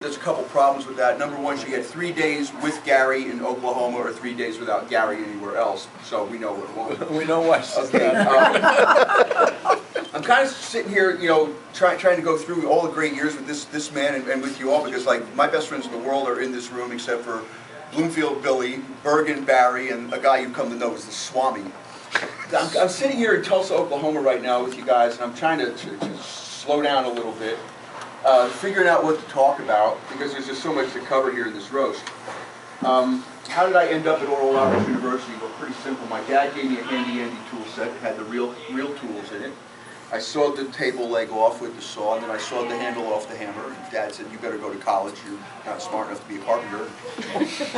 there's a couple problems with that. Number one, she had 3 days with Gary in Oklahoma or 3 days without Gary anywhere else, so we know what won. We know why she's Okay. I'm kind of sitting here, you know, trying to go through all the great years with this man and with you all, because like my best friends in the world are in this room except for Bloomfield Billy, Bergen Barry, and a guy you've come to know is the Swami. I'm sitting here in Tulsa, Oklahoma right now with you guys, and I'm trying to slow down a little bit, figuring out what to talk about, because there's just so much to cover here in this roast. How did I end up at Oral Roberts University? Well, pretty simple. My dad gave me a handy tool set. It had the real tools in it. I sawed the table leg off with the saw, and then I sawed the handle off the hammer. And Dad said, "You better go to college. You're not smart enough to be a carpenter."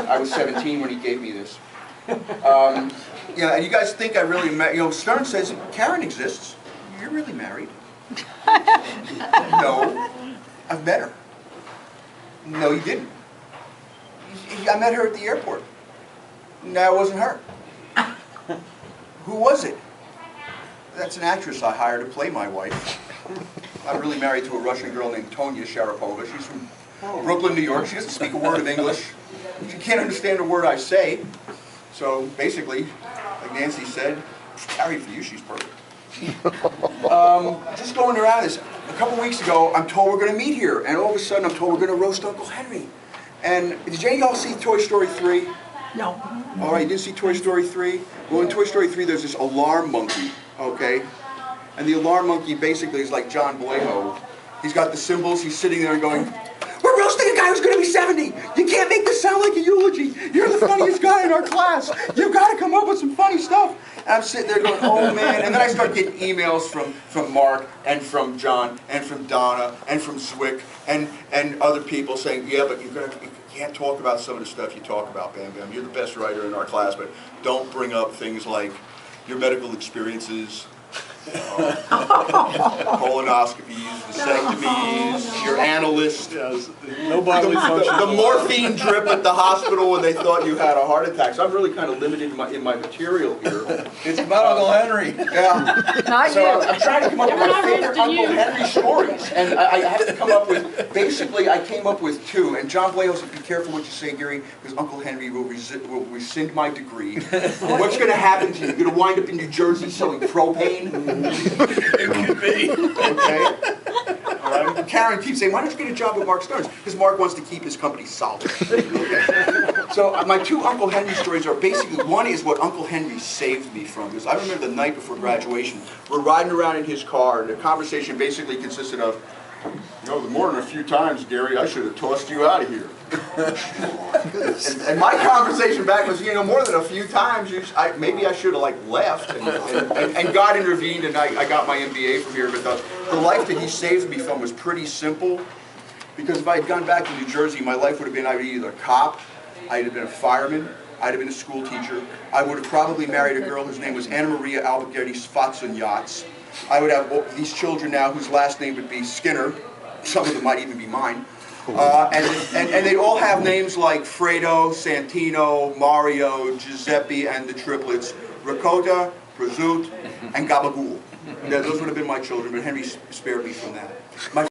I was 17 when he gave me this. Yeah, and you guys think I really, you know, Stern says, Karen exists. You're really married. No, I've met her. No, you didn't. I met her at the airport. No, it wasn't her. Who was it? That's an actress I hired to play my wife. I'm really married to a Russian girl named Tonya Sharapova. She's from Brooklyn, New York. She doesn't speak a word of English. She can't understand a word I say. So basically, like Nancy said, Carrie, for you, she's perfect. Just going around this, a couple weeks ago, I'm told we're going to meet here, and all of a sudden I'm told we're going to roast Uncle Henry. And did any of y'all see Toy Story 3? No. All right, you didn't see Toy Story 3? Well, in Toy Story 3, there's this alarm monkey, okay? And the alarm monkey basically is like John Boyho. He's got the cymbals, he's sitting there and going, "We're roasting a guy who's going to be 70! You can't make this sound like a eulogy! You're the funniest guy in our class! You've got to come up with some funny stuff!" And I'm sitting there going, "Oh man," and then I start getting emails from Mark, and from John, and from Donna, and from Zwick, and other people saying, "Yeah, but you can't talk about some of the stuff you talk about, Bam Bam. You're the best writer in our class, but don't bring up things like your medical experiences, colonoscopies, vasectomies, your analyst, Yes, no bodily function. the morphine drip at the hospital when they thought you had a heart attack." So I'm really kind of limited in my material here. It's about Uncle Henry. Yeah. Not So you. I'm trying to come up with my favorite Uncle Henry stories, and I have to come up with, basically I came up with two, and John Blaho said, "Be careful what you say, Gary, because Uncle Henry will rescind my degree." What's going to happen to you? You're going to wind up in New Jersey selling propane? It could be. Okay. All right. Karen keeps saying, "Why don't you get a job with Mark Stearns?" Because Mark wants to keep his company solid. Okay. So my two Uncle Henry stories are basically, one is what Uncle Henry saved me from. Because I remember the night before graduation, we're riding around in his car, and the conversation basically consisted of, "You know, more than a few times, Gary, I should have tossed you out of here." and my conversation back was, "You know, more than a few times, maybe I should have like left." And God intervened, and I got my MBA from here. But the life that he saved me from was pretty simple. Because if I had gone back to New Jersey, my life would have been, I would be either a cop, I'd have been a fireman, I'd have been a school teacher. I would have probably married a girl whose name was Anna Maria Albuquerque Spatson Yachts. I would have these children now whose last name would be Skinner. Some of them might even be mine. And they'd all have names like Fredo, Santino, Mario, Giuseppe, and the triplets, Ricotta, Prosciutto, and Gabagool. Yeah, those would have been my children, but Henry spared me from that.